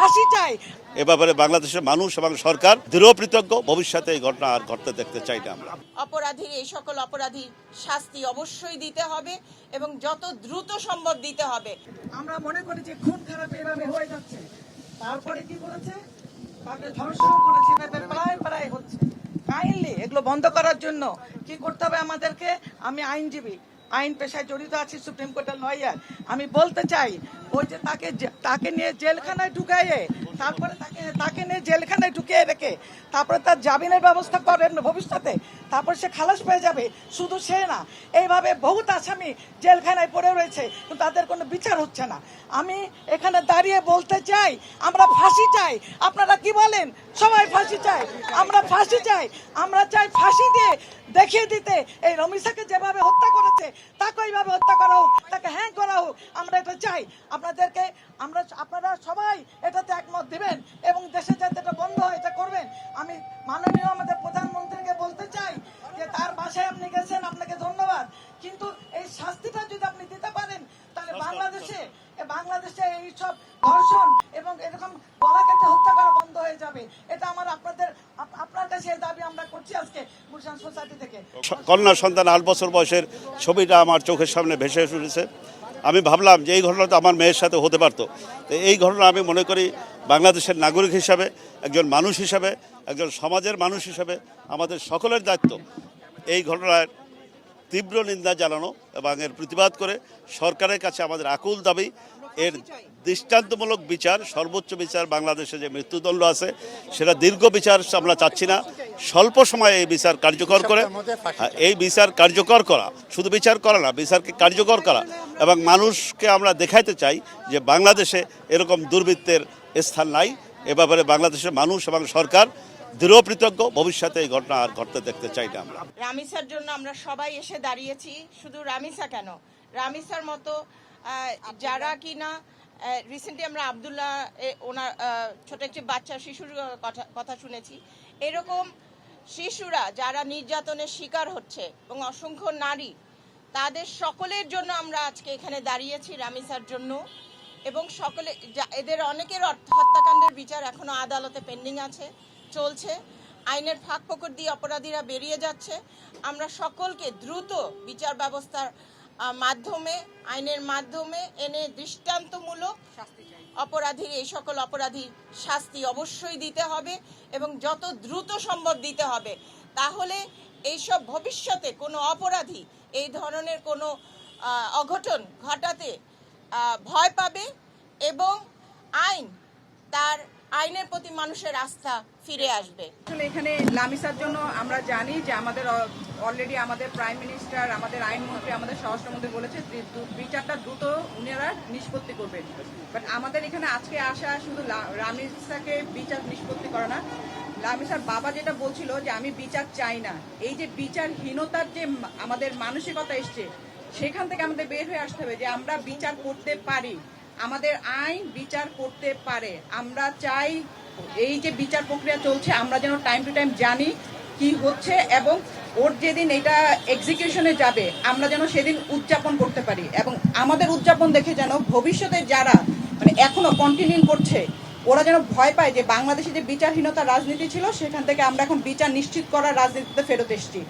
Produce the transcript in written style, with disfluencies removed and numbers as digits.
ফাঁসি চাই। এ ব্যাপারে বাংলাদেশের মানুষ এবং সরকার দৃঢ় কৃতজ্ঞ। ভবিষ্যতে এই ঘটনা আর ঘটতে দেখতে চাই না আমরা। অপরাধীর এই সকল অপরাধীর শাস্তি অবশ্যই দিতে হবে এবং যত দ্রুত সম্ভব দিতে হবে। আমরা মনে করি যে খুন খারাপ এভাবে হয়ে যাচ্ছে, তারপরে কি করেছে, তাকে ধর্ষণ করেছে, প্রায় হচ্ছে। কাইন্ডলি এগুলো বন্ধ করার জন্য কি করতে হবে আমাদেরকে? আমি আইনজীবী, আইন পেশায় জড়িত আছি, সুপ্রিম কোর্টের লয়ার। আমি বলতে চাই ওই যে তাকে নিয়ে জেলখানায় ঢুকাইয়ে, তারপরে তাকে নিয়ে জেলখানায় ঢুকিয়ে রেখে তারপরে তার জামিনের ব্যবস্থা করেন ভবিষ্যতে, তারপর সে খালাস পেয়ে যাবে। শুধু সে না, এইভাবে বহুত আসামি জেলখানায় পড়ে রয়েছে, কিন্তু তাদের কোনো বিচার হচ্ছে না। আমি এখানে দাঁড়িয়ে বলতে চাই, আমরা ফাঁসি চাই। আপনারা কি বলেন? সবাই ফাঁসি চাই। আমরা ফাঁসি চাই। আমরা চাই ফাঁসি দিয়ে দেখিয়ে দিতে এই রমিসাকে যেভাবে হত্যা করেছে তাকে ওইভাবে হত্যা করা হোক, তাকে হ্যাং করা হোক। আমরা এটা চাই। আপনারা সবাই এটাতে একমত দিবেন এবং দেশে যাতে এটা বন্ধ হয় এটা করবেন। আমি মাননীয় আমাদের প্রধানমন্ত্রীকে বলতে চাই যে তার বাসায় আপনি গেছেন, আপনাকে ধন্যবাদ, কিন্তু এই শাস্তিটা যদি আপনি দিতে পারেন তাহলে বাংলাদেশে এই সব ধর্ষণ এবং এরকম গলা কেটে হত্যা করা বন্ধ হয়ে যাবে। এটা আমার আপনার কাছে এই দাবি আমরা করছি আজকে গুলশান সোসাইটি থেকে। কন্যা সন্তান 8 বছর বয়সের ছবিটা আমার চোখের সামনে ভেসে উঠেছে। আমি ভাবলাম যে এই ঘটনা তো আমার মেয়ের সাথে হতে পারতো। তো এই ঘটনা আমি মনে করি বাংলাদেশের নাগরিক হিসাবে, একজন মানুষ হিসাবে, একজন সমাজের মানুষ হিসাবে আমাদের সকলের দায়িত্ব এই ঘটনার তীব্র নিন্দা জানানো এবং এর প্রতিবাদ করে সরকারের কাছে আমাদের আকুল দাবি এর দৃষ্টান্তমূলক বিচার, সর্বোচ্চ বিচার। বাংলাদেশে যে মৃত্যুদণ্ড আছে সেটা দীর্ঘ বিচার আমরা চাচ্ছি না, স্বল্প সময়ে এই বিচার কার্যকর করে, এই বিচার কার্যকর করা, শুধু বিচার করা না, বিচারকে কার্যকর করা এবং মানুষকে আমরা দেখাইতে চাই যে বাংলাদেশে এরকম দুর্বৃত্তের স্থান নাই। এ ব্যাপারে বাংলাদেশের মানুষ এবং সরকার দৃঢ় কৃতজ্ঞ। ভবিষ্যতে এই ঘটনা আর ঘটতে দেখতে চাই না আমরা। রামিসার জন্য আমরা সবাই এসে দাঁড়িয়েছি। শুধু রামিসা কেন, রামিসার মতো যারা কিনা রিসেন্টলি আমরা আবদুল্লাহ ওনার ছোট একটি বাচ্চা শিশুর কথা শুনেছি, এরকম শিশুরা যারা নির্যাতনের শিকার হচ্ছে এবং অসংখ্য নারী, তাদের সকলের জন্য আমরা আজকে এখানে দাঁড়িয়েছি, রামিসার জন্য। এবং সকলে এদের অনেকের হত্যাকাণ্ডের বিচার এখনো আদালতে পেন্ডিং আছে, চলছে। আইনের ফাঁক ফোকর দিয়ে অপরাধীরা বেরিয়ে যাচ্ছে। আমরা সকলকে দ্রুত বিচার ব্যবস্থার মাধ্যমে, আইনের মাধ্যমে এনে দৃষ্টান্তমূলক অপরাধীর এই সকল অপরাধীর শাস্তি অবশ্যই দিতে হবে এবং যত দ্রুত সম্ভব দিতে হবে। তাহলে এইসব ভবিষ্যতে কোনো অপরাধী এই ধরনের কোনো অঘটন ঘটাতে ভয় পাবে এবং আইনের প্রতি মানুষের আস্থা ফিরে আসবে। আসলে এখানে লামিসার জন্য আমরা জানি যে আমাদের অলরেডি আমাদের প্রাইম মিনিস্টার, আমাদের আইনমন্ত্রী, আমাদের স্বরাষ্ট্রমন্ত্রী বলেছে বিচারটা দ্রুত উনারা নিষ্পত্তি করবেন। বাট আমাদের এখানে আজকে আসা শুধু রামিসাকে বিচার নিষ্পত্তি করে না, লামিসার বাবা যেটা বলছিল যে আমি বিচার চাই না, এই যে বিচারহীনতার যে আমাদের মানসিকতা এসছে সেখান থেকে আমাদের বের হয়ে আসতে হবে যে আমরা বিচার করতে পারি, আমাদের আইন বিচার করতে পারে। আমরা চাই এই যে বিচার প্রক্রিয়া চলছে আমরা যেন টাইম টু টাইম জানি কি হচ্ছে এবং ওর যেদিন এটা এক্সিকিউশনে যাবে আমরা যেন সেদিন উদযাপন করতে পারি এবং আমাদের উদযাপন দেখে যেন ভবিষ্যতে যারা মানে এখনো কন্টিনিউ করছে ওরা যেন ভয় পায় যে বাংলাদেশে যে বিচারহীনতা রাজনীতি ছিল সেখান থেকে আমরা এখন বিচার নিশ্চিত করার রাজনীতিতে ফেরত এসেছি।